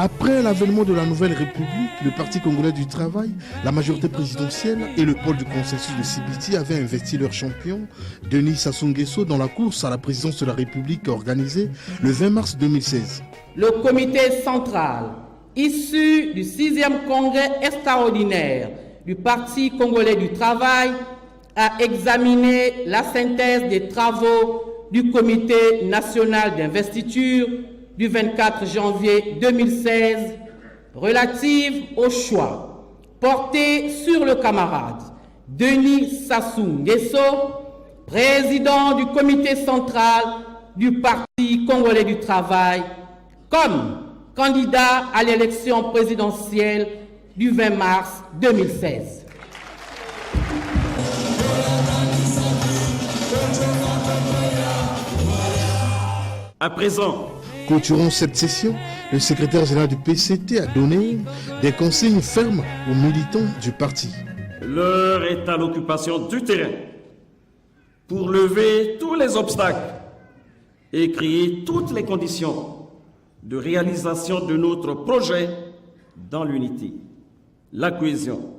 Après l'avènement de la nouvelle République, le Parti congolais du travail, la majorité présidentielle et le pôle du consensus de Sibiti avaient investi leur champion, Denis Sassou Nguesso, dans la course à la présidence de la République organisée le 20 mars 2016. Le comité central, issu du 6e congrès extraordinaire du Parti congolais du travail, a examiné la synthèse des travaux du comité national d'investiture du 24 janvier 2016 relative au choix porté sur le camarade Denis Sassou Nguesso, président du comité central du Parti congolais du travail, comme candidat à l'élection présidentielle du 20 mars 2016. À présent, clôturant cette session, le secrétaire général du PCT a donné des consignes fermes aux militants du parti. L'heure est à l'occupation du terrain pour lever tous les obstacles et créer toutes les conditions de réalisation de notre projet dans l'unité, la cohésion,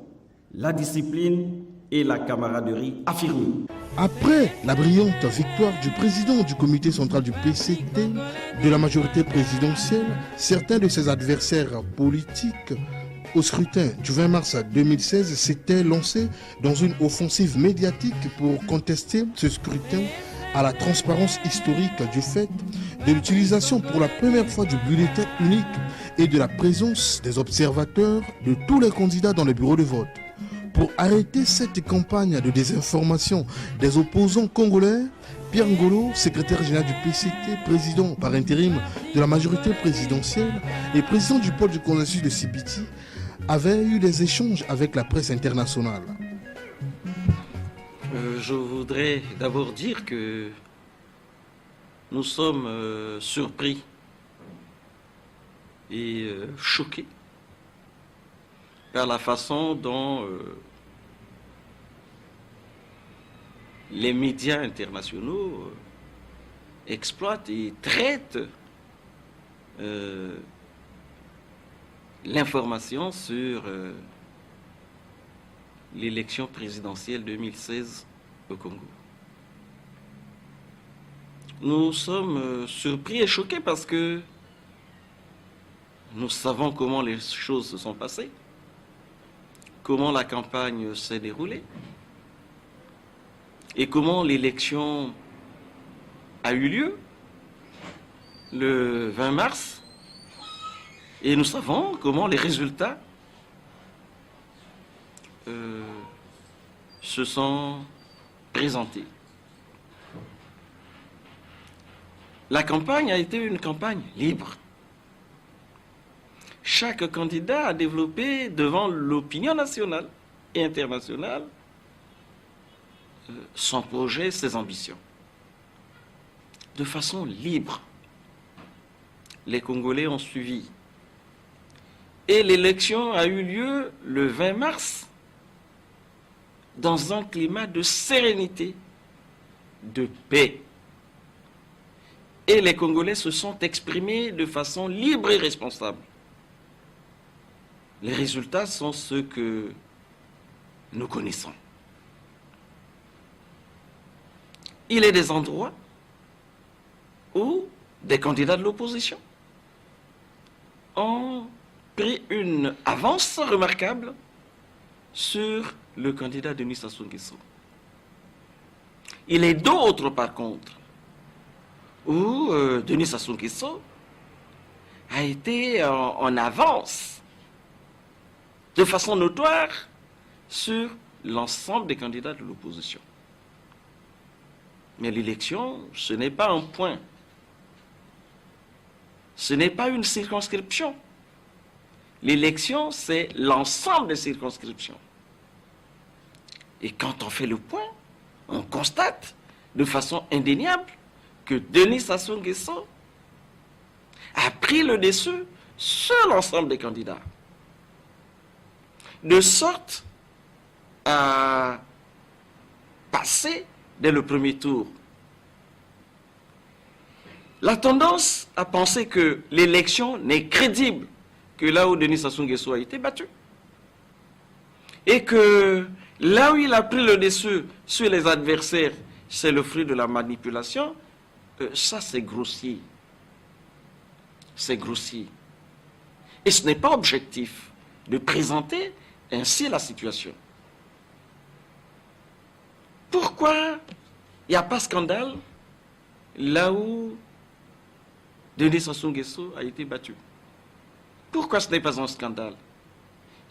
la discipline et la camaraderie affirmée. Après la brillante victoire du président du comité central du PCT, de la majorité présidentielle, certains de ses adversaires politiques au scrutin du 20 mars 2016 s'étaient lancés dans une offensive médiatique pour contester ce scrutin à la transparence historique du fait de l'utilisation pour la première fois du bulletin unique et de la présence des observateurs de tous les candidats dans les bureaux de vote. Pour arrêter cette campagne de désinformation des opposants congolais, Pierre Ngolo, secrétaire général du PCT, président par intérim de la majorité présidentielle et président du pôle du consensus de Sibiti, avait eu des échanges avec la presse internationale. Je voudrais d'abord dire que nous sommes surpris et choqués par la façon dont les médias internationaux exploitent et traitent l'information sur l'élection présidentielle 2016 au Congo. Nous sommes surpris et choqués parce que nous savons comment les choses se sont passées, comment la campagne s'est déroulée et comment l'élection a eu lieu le 20 mars. Et nous savons comment les résultats se sont présentés. La campagne a été une campagne libre. Chaque candidat a développé devant l'opinion nationale et internationale son projet, ses ambitions. De façon libre, les Congolais ont suivi. Et l'élection a eu lieu le 20 mars dans un climat de sérénité, de paix. Et les Congolais se sont exprimés de façon libre et responsable. Les résultats sont ceux que nous connaissons. Il est des endroits où des candidats de l'opposition ont pris une avance remarquable sur le candidat Denis Sassou Nguesso. Il est d'autres, par contre, où Denis Sassou Nguesso a été en avance de façon notoire sur l'ensemble des candidats de l'opposition. Mais l'élection, ce n'est pas un point. Ce n'est pas une circonscription. L'élection, c'est l'ensemble des circonscriptions. Et quand on fait le point, on constate de façon indéniable que Denis Sassou Nguesso a pris le dessus sur l'ensemble des candidats. De sorte à passer dès le premier tour. La tendance à penser que l'élection n'est crédible que là où Denis Sassou Nguesso a été battu. Et que là où il a pris le dessus sur les adversaires, c'est le fruit de la manipulation, ça c'est grossier. C'est grossier. Et ce n'est pas objectif de présenter ainsi la situation. Pourquoi il n'y a pas scandale là où Denis Sassou Nguesso a été battu? Pourquoi ce n'est pas un scandale?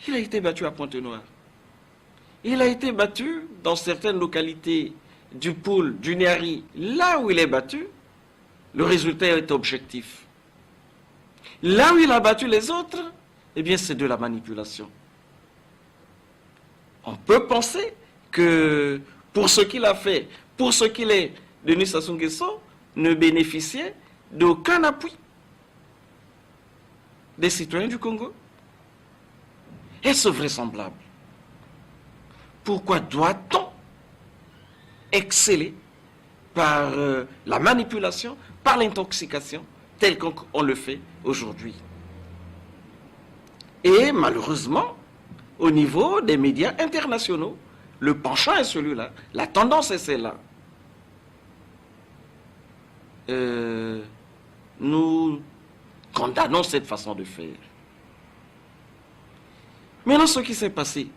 Il a été battu à Pointe-Noire. Il a été battu dans certaines localités du Poul, du Niari. Là où il est battu, le résultat est objectif. Là où il a battu les autres, eh bien c'est de la manipulation. On peut penser que pour ce qu'il a fait, pour ce qu'il est, Denis Sassou Nguesso ne bénéficiait d'aucun appui des citoyens du Congo. Est-ce vraisemblable? Pourquoi doit-on exceller par la manipulation, par l'intoxication, tel qu'on le fait aujourd'hui? Et malheureusement, au niveau des médias internationaux, le penchant est celui-là, la tendance est celle-là. Nous condamnons cette façon de faire. Maintenant, ce qui s'est passé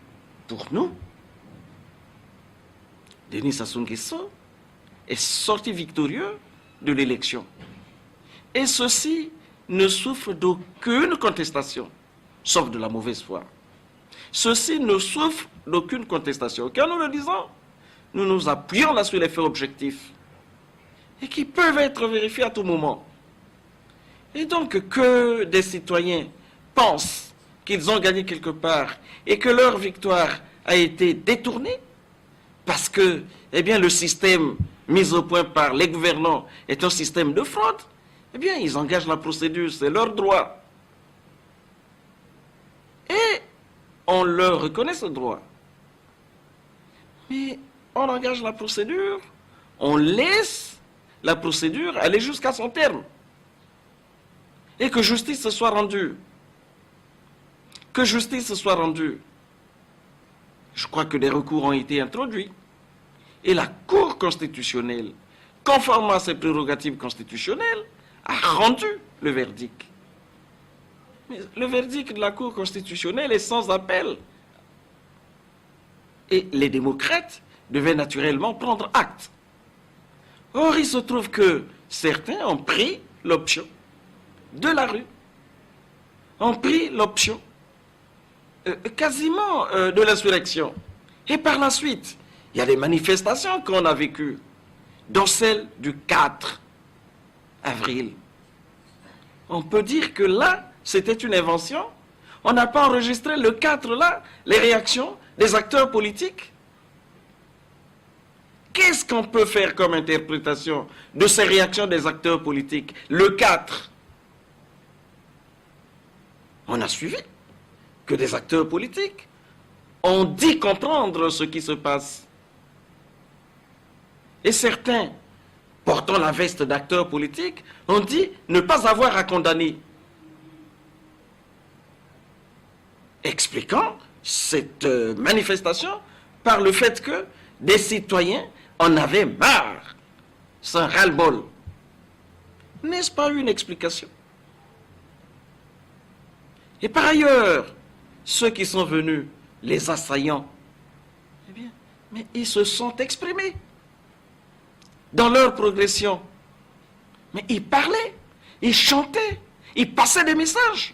pour nous, Denis Sassou Nguesso est sorti victorieux de l'élection. Et ceci ne souffre d'aucune contestation, sauf de la mauvaise foi. Ceci ne souffre d'aucune contestation. Quand nous le disons, nous nous appuyons là sur les faits objectifs et qui peuvent être vérifiés à tout moment. Et donc que des citoyens pensent qu'ils ont gagné quelque part et que leur victoire a été détournée parce que eh bien, le système mis au point par les gouvernants est un système de fraude, eh bien ils engagent la procédure, c'est leur droit. Et on leur reconnaît ce droit. Mais on engage la procédure, on laisse la procédure aller jusqu'à son terme. Et que justice se soit rendue. Que justice se soit rendue. Je crois que des recours ont été introduits. Et la Cour constitutionnelle, conformément à ses prérogatives constitutionnelles, a rendu le verdict. Mais le verdict de la Cour constitutionnelle est sans appel. Et les démocrates devaient naturellement prendre acte. Or, il se trouve que certains ont pris l'option de la rue, ont pris l'option quasiment de l'insurrection. Et par la suite, il y a des manifestations qu'on a vécues, dont celle du 4 avril. On peut dire que là, c'était une invention. On n'a pas enregistré le 4 là, les réactions des acteurs politiques. Qu'est-ce qu'on peut faire comme interprétation de ces réactions des acteurs politiques? Le 4, on a suivi que des acteurs politiques ont dit comprendre ce qui se passe. Et certains, portant la veste d'acteurs politiques, ont dit ne pas avoir à condamner. Expliquant cette manifestation par le fait que des citoyens en avaient marre. C'est un ras-le-bol. N'est-ce pas une explication? Et par ailleurs, ceux qui sont venus, les assaillants, eh bien, mais ils se sont exprimés dans leur progression. Mais ils parlaient, ils chantaient, ils passaient des messages.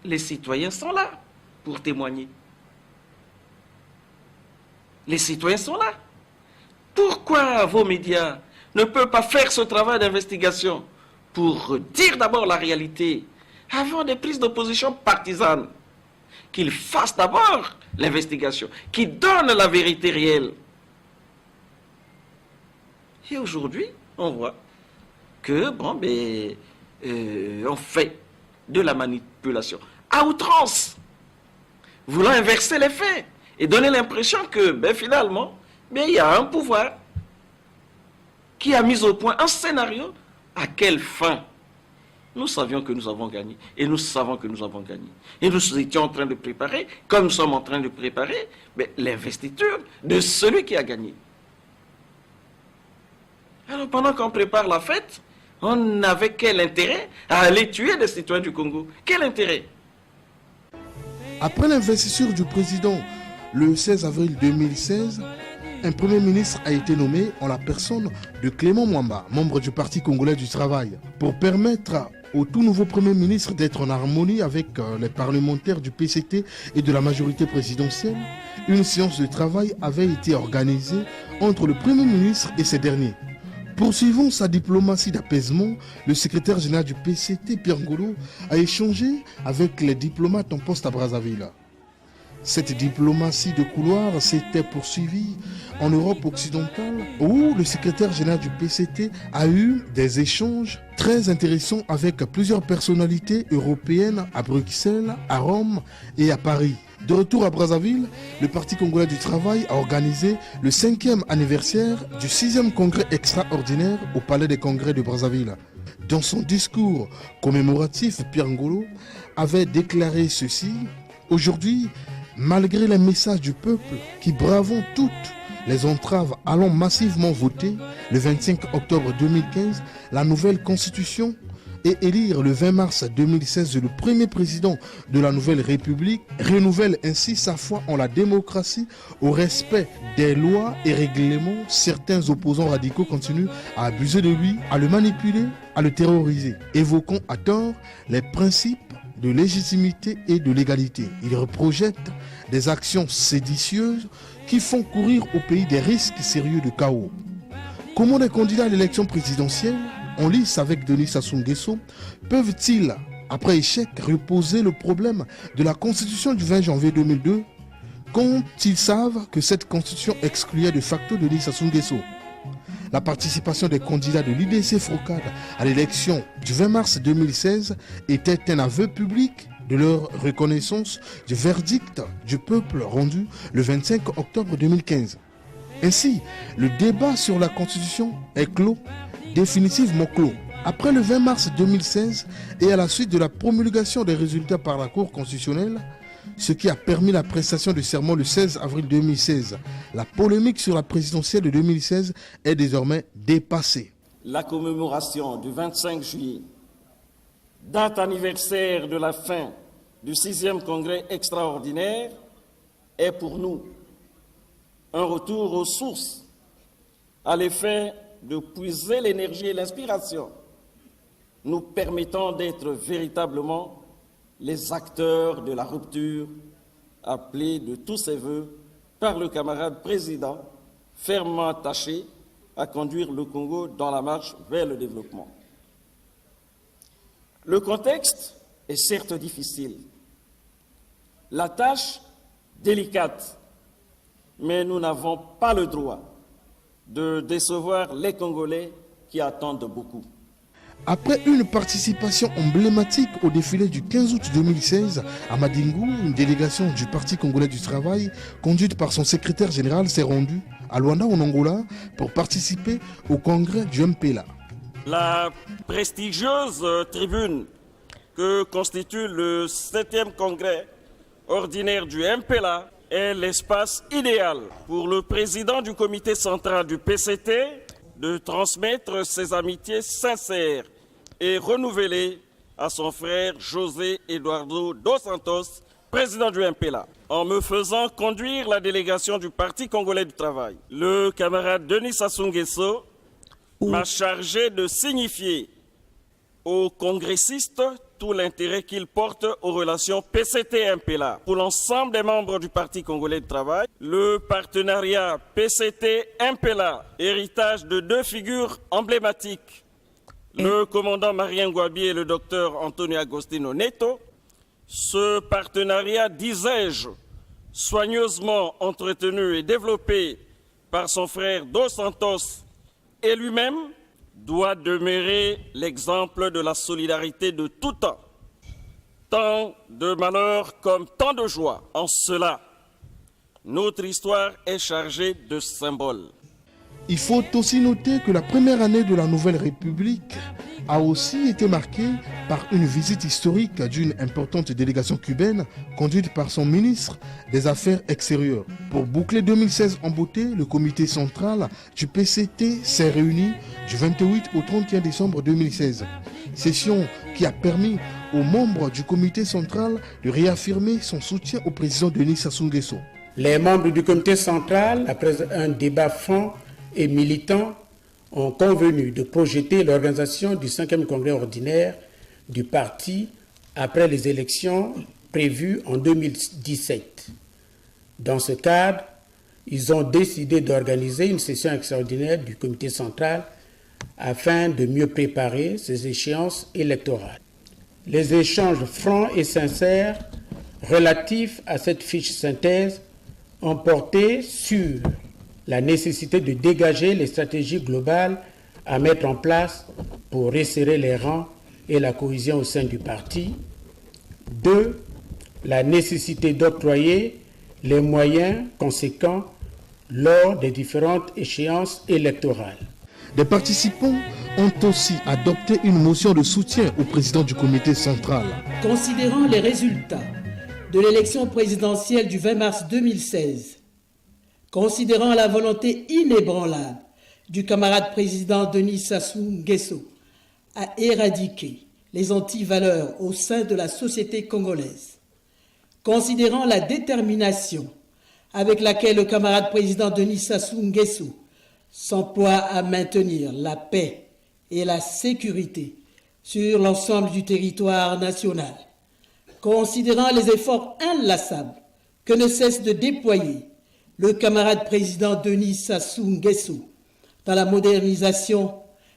Les citoyens sont là pour témoigner. Les citoyens sont là. Pourquoi vos médias ne peuvent pas faire ce travail d'investigation pour dire d'abord la réalité avant des prises de position partisanes? Qu'ils fassent d'abord l'investigation, qu'ils donnent la vérité réelle. Et aujourd'hui, on voit que, bon, on fait de la manipulation à outrance, voulant inverser les faits et donner l'impression que, finalement, il y a un pouvoir qui a mis au point un scénario. À quelle fin? Nous savions que nous avons gagné et nous savons que nous avons gagné. Et nous étions en train de préparer, comme nous sommes en train de préparer, l'investiture de celui qui a gagné. Alors pendant qu'on prépare la fête, on n'avait quel intérêt à aller tuer des citoyens du Congo? Quel intérêt? Après l'investiture du président le 16 avril 2016, un premier ministre a été nommé en la personne de Clément Mwamba, membre du Parti congolais du travail, pour permettre au tout nouveau premier ministre d'être en harmonie avec les parlementaires du PCT et de la majorité présidentielle. Une séance de travail avait été organisée entre le premier ministre et ces derniers. Poursuivant sa diplomatie d'apaisement, le secrétaire général du PCT, Pierre Ngolo, a échangé avec les diplomates en poste à Brazzaville. Cette diplomatie de couloir s'était poursuivie en Europe occidentale, où le secrétaire général du PCT a eu des échanges très intéressants avec plusieurs personnalités européennes à Bruxelles, à Rome et à Paris. De retour à Brazzaville, le Parti congolais du travail a organisé le 5e anniversaire du 6e congrès extraordinaire au Palais des Congrès de Brazzaville. Dans son discours commémoratif, Pierre Ngolo avait déclaré ceci: « Aujourd'hui, malgré les messages du peuple qui bravant toutes les entraves allant massivement voter le 25 octobre 2015 la nouvelle constitution et élire le 20 mars 2016 le premier président de la nouvelle République, renouvelle ainsi sa foi en la démocratie, au respect des lois et règlements, certains opposants radicaux continuent à abuser de lui, à le manipuler, à le terroriser, évoquant à tort les principes de légitimité et de légalité. Il reprojette des actions séditieuses qui font courir au pays des risques sérieux de chaos. Comment les candidats à l'élection présidentielle, en lice avec Denis Sassou Nguesso, peuvent-ils, après échec, reposer le problème de la Constitution du 20 janvier 2002 quand ils savent que cette Constitution excluait de facto Denis Sassou Nguesso? La participation des candidats de l'IDC Frocade à l'élection du 20 mars 2016 était un aveu public de leur reconnaissance du verdict du peuple rendu le 25 octobre 2015. Ainsi, le débat sur la Constitution est clos, définitivement clos. Après le 20 mars 2016 et à la suite de la promulgation des résultats par la Cour constitutionnelle, ce qui a permis la prestation du serment le 16 avril 2016. La polémique sur la présidentielle de 2016 est désormais dépassée. La commémoration du 25 juillet, date anniversaire de la fin du 6e congrès extraordinaire, est pour nous un retour aux sources, à l'effet de puiser l'énergie et l'inspiration, nous permettant d'être véritablement les acteurs de la rupture appelés de tous ses voeux par le camarade président, fermement attaché à conduire le Congo dans la marche vers le développement. Le contexte est certes difficile, la tâche délicate, mais nous n'avons pas le droit de décevoir les Congolais qui attendent beaucoup. Après une participation emblématique au défilé du 15 août 2016 à Madingu, une délégation du Parti congolais du travail, conduite par son secrétaire général, s'est rendue à Luanda, en Angola, pour participer au congrès du MPLA. La prestigieuse tribune que constitue le 7e congrès ordinaire du MPLA est l'espace idéal pour le président du comité central du PCT de transmettre ses amitiés sincères et renouvelées à son frère José Eduardo dos Santos, président du MPLA. En me faisant conduire la délégation du Parti congolais du travail, le camarade Denis Sassou Nguesso m'a chargé de signifier aux congressistes tout l'intérêt qu'ils portent aux relations PCT-MPLA. Pour l'ensemble des membres du Parti congolais du travail, le partenariat PCT-MPLA, héritage de deux figures emblématiques, le commandant Marien Ngouabi et le docteur Antonio Agostino Neto, ce partenariat, disais-je, soigneusement entretenu et développé par son frère Dos Santos et lui-même, doit demeurer l'exemple de la solidarité de tout temps, tant de malheur comme tant de joie. En cela, notre histoire est chargée de symboles. Il faut aussi noter que la première année de la Nouvelle République a aussi été marquée par une visite historique d'une importante délégation cubaine conduite par son ministre des Affaires extérieures. Pour boucler 2016 en beauté, le comité central du PCT s'est réuni du 28 au 31 décembre 2016. Session qui a permis aux membres du comité central de réaffirmer son soutien au président Denis Sassou Nguesso. Les membres du comité central, après un débat franc et militant, ont convenu de projeter l'organisation du 5e congrès ordinaire du parti après les élections prévues en 2017. Dans ce cadre, ils ont décidé d'organiser une session extraordinaire du comité central afin de mieux préparer ces échéances électorales. Les échanges francs et sincères relatifs à cette fiche synthèse ont porté sur la nécessité de dégager les stratégies globales à mettre en place pour resserrer les rangs et la cohésion au sein du parti. 2. La nécessité d'octroyer les moyens conséquents lors des différentes échéances électorales. Les participants ont aussi adopté une motion de soutien au président du comité central. Considérant les résultats de l'élection présidentielle du 20 mars 2016, considérant la volonté inébranlable du camarade président Denis Sassou Nguesso à éradiquer les antivaleurs au sein de la société congolaise, considérant la détermination avec laquelle le camarade président Denis Sassou Nguesso s'emploie à maintenir la paix et la sécurité sur l'ensemble du territoire national, considérant les efforts inlassables que ne cesse de déployer le camarade président Denis Sassou Nguesso dans la modernisation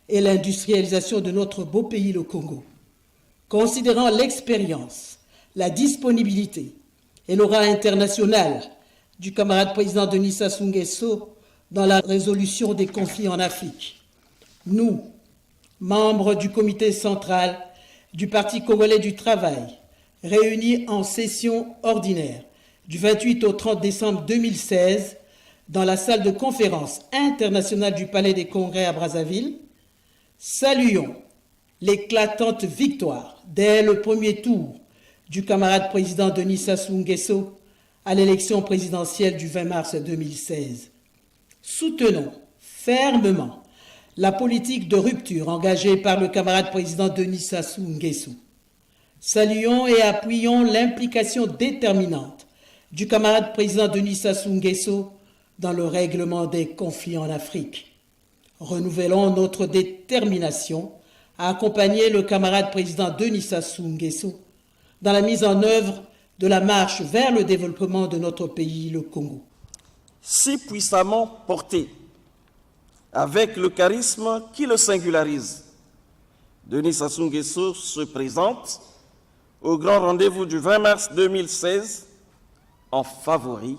et l'industrialisation de notre beau pays, le Congo, considérant l'expérience, la disponibilité et l'aura internationale du camarade président Denis Sassou Nguesso dans la résolution des conflits en Afrique. Nous, membres du comité central du Parti congolais du travail, réunis en session ordinaire du 28 au 30 décembre 2016 dans la salle de conférence internationale du Palais des Congrès à Brazzaville, saluons l'éclatante victoire dès le premier tour du camarade président Denis Sassou Nguesso à l'élection présidentielle du 20 mars 2016. Soutenons fermement la politique de rupture engagée par le camarade président Denis Sassou Nguesso. Saluons et appuyons l'implication déterminante du camarade président Denis Sassou Nguesso dans le règlement des conflits en Afrique. Renouvelons notre détermination à accompagner le camarade président Denis Sassou Nguesso dans la mise en œuvre de la marche vers le développement de notre pays, le Congo. Si puissamment porté, avec le charisme qui le singularise, Denis Sassou Nguesso se présente au grand rendez-vous du 20 mars 2016 en favori,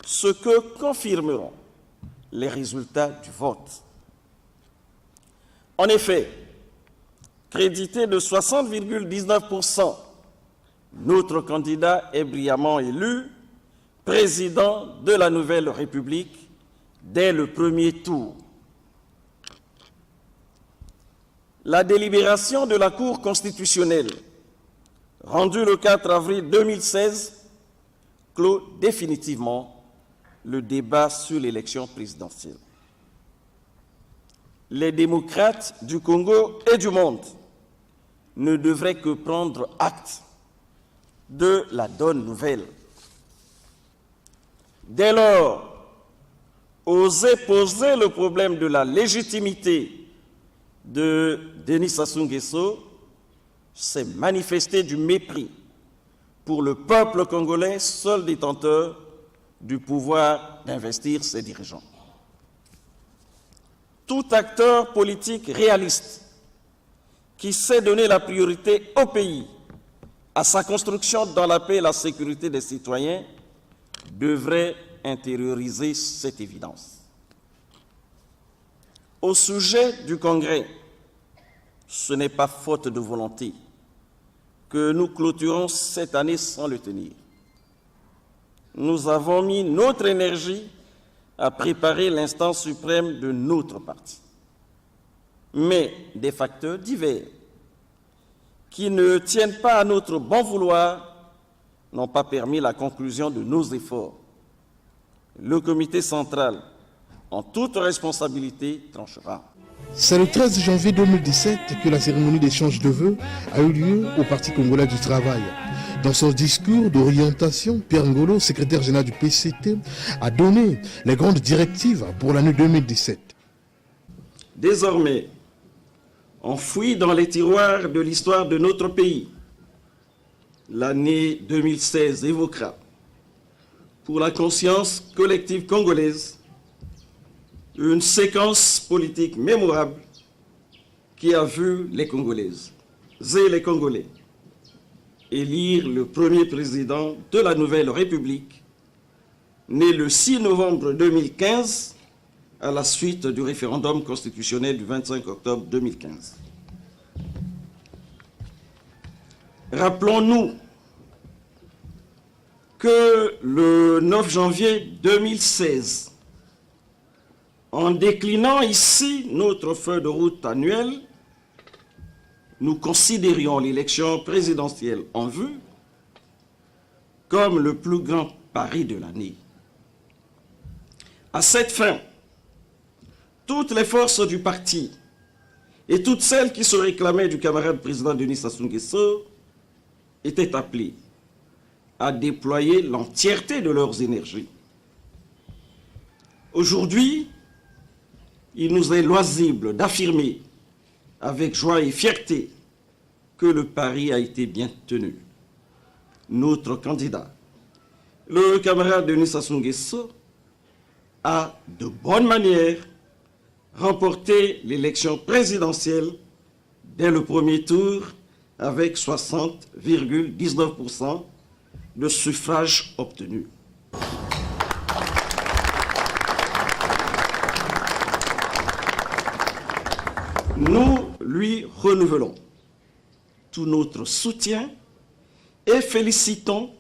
ce que confirmeront les résultats du vote. En effet, crédité de 60,19%, notre candidat est brillamment élu président de la Nouvelle République dès le premier tour. La délibération de la Cour constitutionnelle, rendue le 4 avril 2016, clôt définitivement le débat sur l'élection présidentielle. Les démocrates du Congo et du monde ne devraient que prendre acte de la donne nouvelle. Dès lors, oser poser le problème de la légitimité de Denis Sassou Nguesso, c'est manifester du mépris pour le peuple congolais, seul détenteur du pouvoir d'investir ses dirigeants. Tout acteur politique réaliste qui sait donner la priorité au pays, à sa construction dans la paix et la sécurité des citoyens, devrait intérioriser cette évidence. Au sujet du Congrès, ce n'est pas faute de volonté que nous clôturons cette année sans le tenir. Nous avons mis notre énergie à préparer l'instance suprême de notre parti. Mais des facteurs divers qui ne tiennent pas à notre bon vouloir n'ont pas permis la conclusion de nos efforts. Le comité central, en toute responsabilité, tranchera. C'est le 13 janvier 2017 que la cérémonie d'échange de vœux a eu lieu au Parti congolais du travail. Dans son discours d'orientation, Pierre Ngolo, secrétaire général du PCT, a donné les grandes directives pour l'année 2017. Désormais, enfoui dans les tiroirs de l'histoire de notre pays, l'année 2016 évoquera, pour la conscience collective congolaise, une séquence politique mémorable qui a vu les Congolaises et les Congolais élire le premier président de la nouvelle République, né le 6 novembre 2015 à la suite du référendum constitutionnel du 25 octobre 2015. Rappelons-nous que le 9 janvier 2016, en déclinant ici notre feuille de route annuelle, nous considérions l'élection présidentielle en vue comme le plus grand pari de l'année. À cette fin, toutes les forces du parti et toutes celles qui se réclamaient du camarade président Denis Sassou Nguesso étaient appelées à déployer l'entièreté de leurs énergies. Aujourd'hui, il nous est loisible d'affirmer avec joie et fierté que le pari a été bien tenu. Notre candidat, le camarade Denis Sassou Nguesso, a de bonne manière remporté l'élection présidentielle dès le premier tour avec 60,19% de suffrages obtenus. Nous lui renouvelons tout notre soutien et félicitons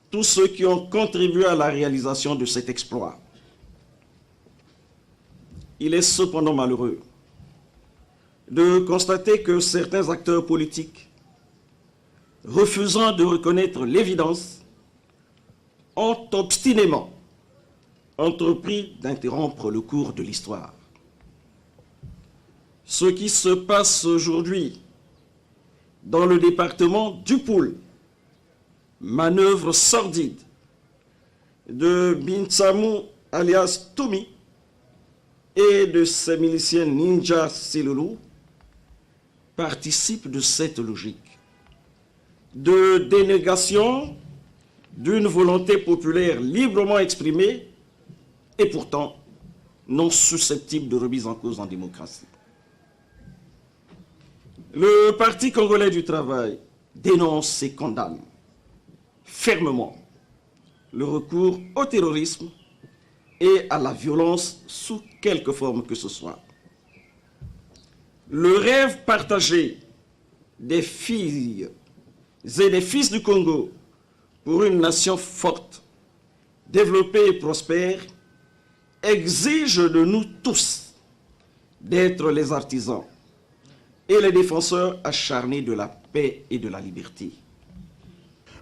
tous ceux qui ont contribué à la réalisation de cet exploit. Il est cependant malheureux de constater que certains acteurs politiques, refusant de reconnaître l'évidence, ont obstinément entrepris d'interrompre le cours de l'histoire. Ce qui se passe aujourd'hui dans le département du Poul, manœuvre sordide de Bintsamou alias Toumi et de ses miliciens Ninja Silulu, participe de cette logique de dénégation d'une volonté populaire librement exprimée et pourtant non susceptible de remise en cause en démocratie. Le Parti congolais du travail dénonce et condamne fermement le recours au terrorisme et à la violence sous quelque forme que ce soit. Le rêve partagé des filles et des fils du Congo pour une nation forte, développée et prospère exige de nous tous d'être les artisans et les défenseurs acharnés de la paix et de la liberté.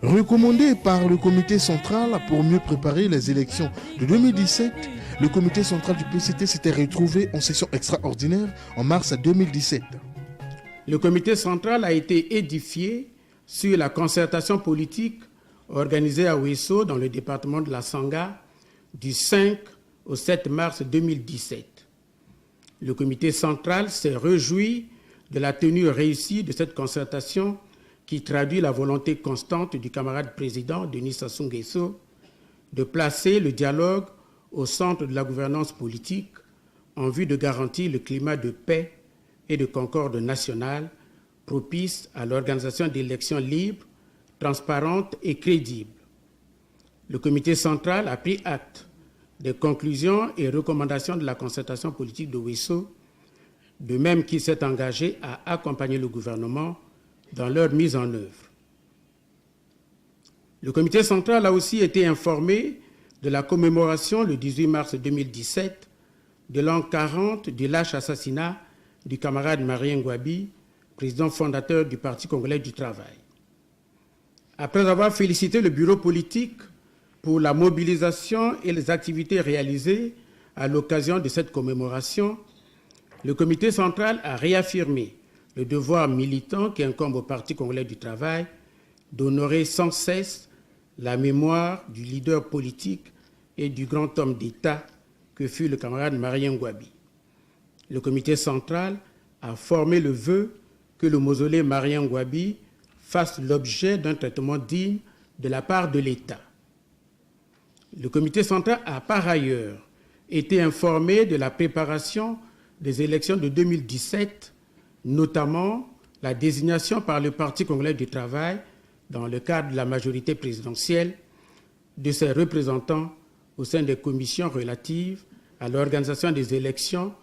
Recommandé par le comité central pour mieux préparer les élections de 2017, le comité central du PCT s'était retrouvé en session extraordinaire en mars 2017. Le comité central a été édifié sur la concertation politique organisée à Ouesso dans le département de la Sangha du 5 au 7 mars 2017. Le comité central s'est réjoui de la tenue réussie de cette concertation qui traduit la volonté constante du camarade président Denis Sassou Nguesso de placer le dialogue au centre de la gouvernance politique en vue de garantir le climat de paix et de concorde nationale propice à l'organisation d'élections libres, transparentes et crédibles. Le comité central a pris acte des conclusions et recommandations de la concertation politique de Ouesso, de même qu'il s'est engagé à accompagner le gouvernement dans leur mise en œuvre. Le comité central a aussi été informé de la commémoration le 18 mars 2017 de l'an 40 du lâche assassinat du camarade Marien Ngouabi président fondateur du Parti congolais du travail. Après avoir félicité le bureau politique pour la mobilisation et les activités réalisées à l'occasion de cette commémoration, le comité central a réaffirmé le devoir militant qui incombe au Parti congolais du travail d'honorer sans cesse la mémoire du leader politique et du grand homme d'État que fut le camarade Marien Ngouabi. Le comité central a formé le vœu que le mausolée Marien Ngouabi fasse l'objet d'un traitement digne de la part de l'État. Le comité central a par ailleurs été informé de la préparation des élections de 2017, notamment la désignation par le Parti congolais du travail, dans le cadre de la majorité présidentielle, de ses représentants au sein des commissions relatives à l'organisation des élections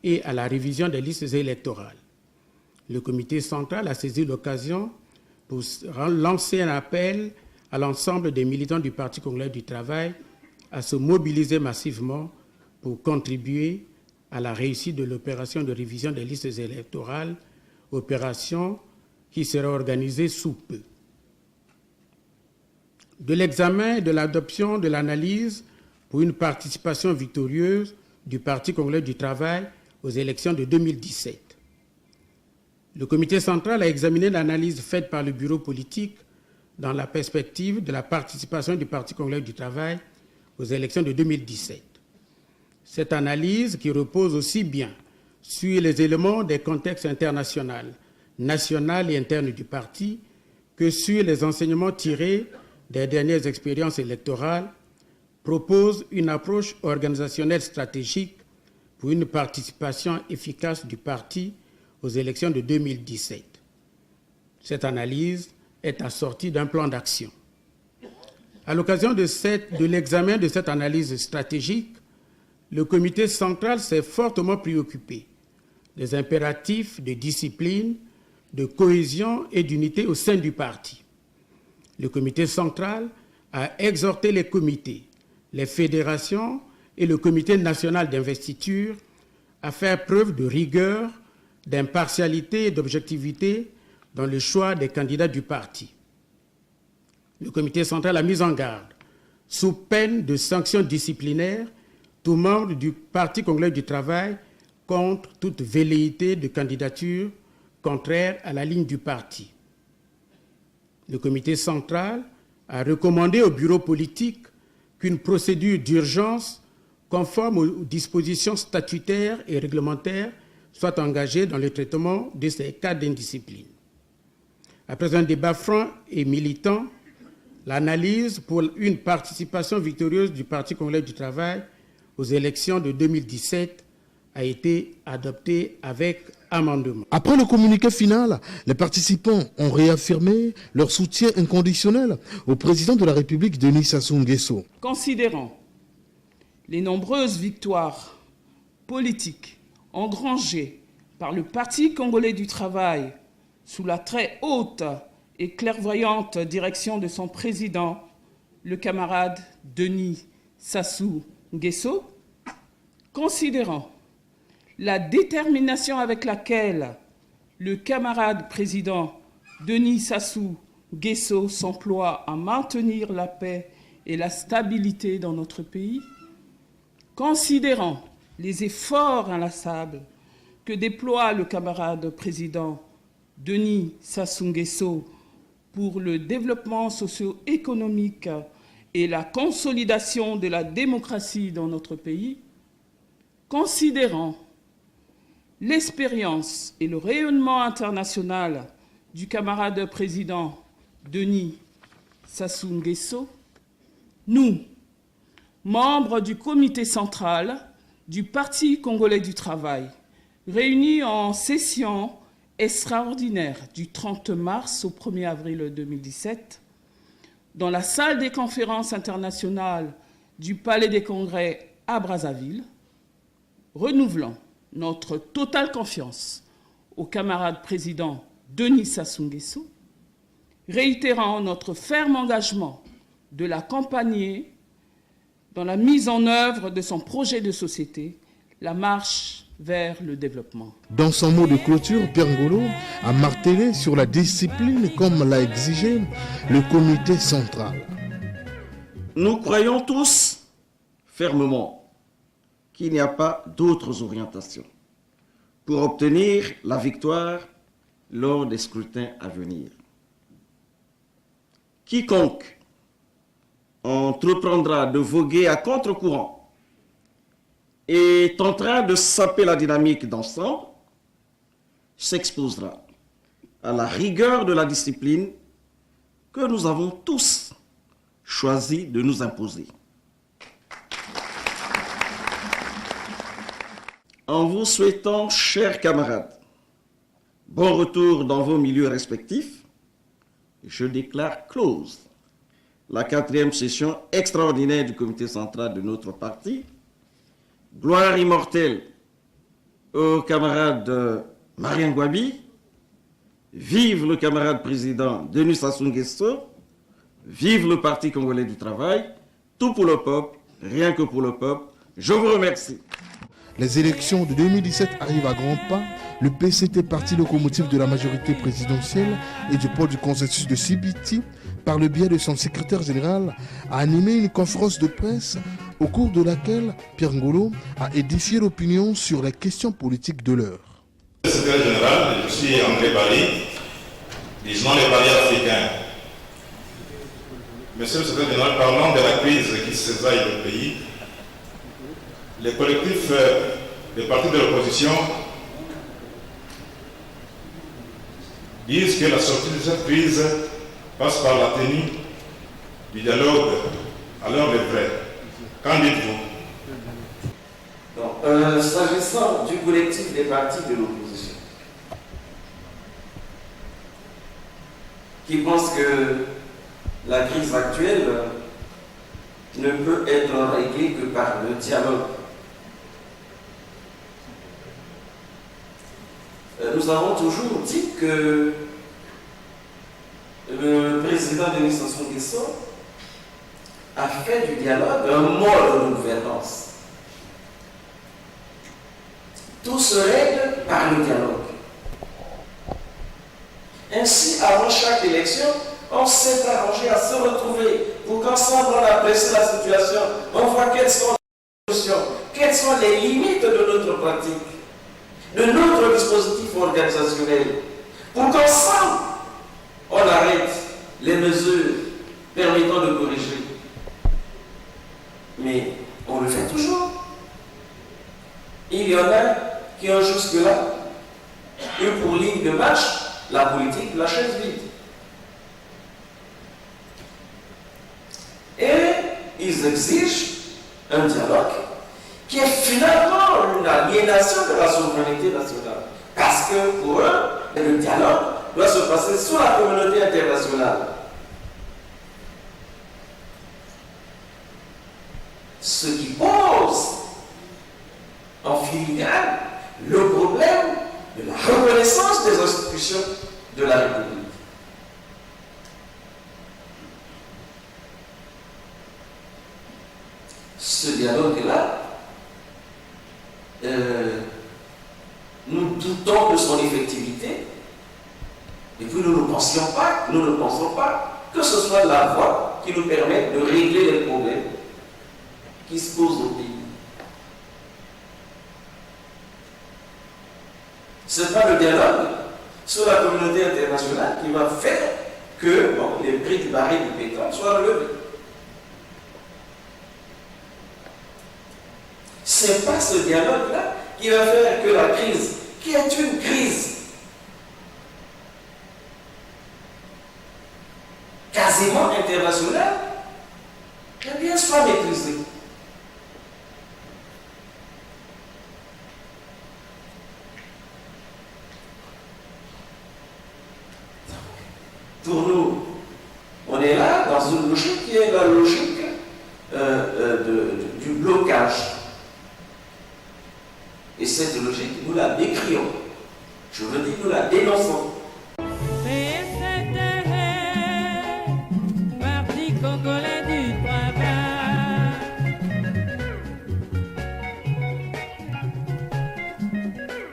et à la révision des listes électorales. Le comité central a saisi l'occasion pour lancer un appel à l'ensemble des militants du Parti congolais du travail à se mobiliser massivement pour contribuer à la réussite de l'opération de révision des listes électorales, opération qui sera organisée sous peu. De l'examen et de l'adoption de l'analyse pour une participation victorieuse du Parti congolais du travail aux élections de 2017. Le comité central a examiné l'analyse faite par le bureau politique dans la perspective de la participation du Parti congolais du travail aux élections de 2017. Cette analyse, qui repose aussi bien sur les éléments des contextes internationaux, national et interne du parti, que sur les enseignements tirés des dernières expériences électorales, propose une approche organisationnelle stratégique pour une participation efficace du parti aux élections de 2017. Cette analyse est assortie d'un plan d'action. À l'occasion de l'examen de cette analyse stratégique, le comité central s'est fortement préoccupé des impératifs de discipline, de cohésion et d'unité au sein du parti. Le comité central a exhorté les comités, les fédérations et le comité national d'investiture à faire preuve de rigueur, d'impartialité et d'objectivité dans le choix des candidats du parti. Le comité central a mis en garde, sous peine de sanctions disciplinaires, tout membre du Parti congolais du travail contre toute velléité de candidature contraire à la ligne du parti. Le comité central a recommandé au bureau politique qu'une procédure d'urgence conforme aux dispositions statutaires et réglementaires soit engagée dans le traitement de ces cas d'indiscipline. Après un débat franc et militant, l'analyse pour une participation victorieuse du Parti congolais du travail aux élections de 2017 a été adoptée avec amendement. Après le communiqué final, les participants ont réaffirmé leur soutien inconditionnel au président de la République, Denis Sassou Nguesso. Considérant les nombreuses victoires politiques engrangées par le Parti congolais du travail sous la très haute et clairvoyante direction de son président, le camarade Denis Sassou Nguesso, considérant la détermination avec laquelle le camarade président Denis Sassou Nguesso s'emploie à maintenir la paix et la stabilité dans notre pays, considérant les efforts inlassables que déploie le camarade président Denis Sassou Nguesso pour le développement socio-économique et la consolidation de la démocratie dans notre pays, considérant l'expérience et le rayonnement international du camarade président Denis Sassou Nguesso, nous, membres du comité central du Parti congolais du travail, réunis en session extraordinaire du 30 mars au 1er avril 2017, dans la salle des conférences internationales du Palais des Congrès à Brazzaville, renouvelant notre totale confiance au camarade président Denis Sassou Nguesso, réitérant notre ferme engagement de l'accompagner dans la mise en œuvre de son projet de société, la marche vers le développement. Dans son mot de clôture, Pierre Ngolo a martelé sur la discipline comme l'a exigé le comité central. Nous croyons tous fermement qu'il n'y a pas d'autres orientations pour obtenir la victoire lors des scrutins à venir. Quiconque entreprendra de voguer à contre-courant et tentera de saper la dynamique d'ensemble s'exposera à la rigueur de la discipline que nous avons tous choisi de nous imposer. En vous souhaitant, chers camarades, bon retour dans vos milieux respectifs, je déclare close la 4e session extraordinaire du comité central de notre parti. Gloire immortelle au camarade Marien Gwabi, vive le camarade président Denis Sassou Nguesso, vive le Parti congolais du travail, tout pour le peuple, rien que pour le peuple. Je vous remercie. Les élections de 2017 arrivent à grands pas. Le PCT, parti locomotive de la majorité présidentielle et du pôle du consensus de Sibiti, par le biais de son secrétaire général, a animé une conférence de presse au cours de laquelle Pierre Ngolo a édifié l'opinion sur les questions politiques de l'heure. Le secrétaire général, je suis André Bali, du journal Les Bali africains. Monsieur le secrétaire général, parlant de la crise qui cisaille le pays, les collectifs des partis de l'opposition disent que la sortie de cette crise passe par la tenue du dialogue à l'heure des vrais. Qu'en dites-vous? S'agissant du collectif des partis de l'opposition, qui pense que la crise actuelle ne peut être réglée que par le dialogue. Nous avons toujours dit que le président Denis Sassou Nguesso a fait du dialogue un mode de gouvernance. Tout se règle par le dialogue. Ainsi, avant chaque élection, on s'est arrangé à se retrouver pour qu'ensemble on apprécie la situation, on voit quelles sont les solutions, quelles sont les limites de notre pratique, de notre dispositif organisationnel, pour qu'ensemble on arrête les mesures permettant de corriger. Mais on le fait toujours. Il y en a qui ont jusque-là eu pour ligne de marche la politique de la chaise vide. Et ils exigent un dialogue qui est finalement une aliénation de la souveraineté nationale. Parce que pour eux, le dialogue doit se passer sous la communauté internationale. Ce qui pose en filigrane le problème de la reconnaissance des institutions de la République. Ce dialogue-là, nous doutons de son effectivité, et puis nous ne pensons pas que ce soit la voie qui nous permette de régler les problèmes qui se posent au pays. Ce n'est pas le dialogue sur la communauté internationale qui va faire que les prix du baril du pétrole soient relevés. Ce n'est pas ce dialogue-là qui va faire que la crise, qui est une crise quasiment internationale, eh bien, soit maîtrisée. Pour nous, on est là dans une logique qui est la logique du blocage. Et cette logique, nous la décrions. Je veux dire, nous la dénonçons.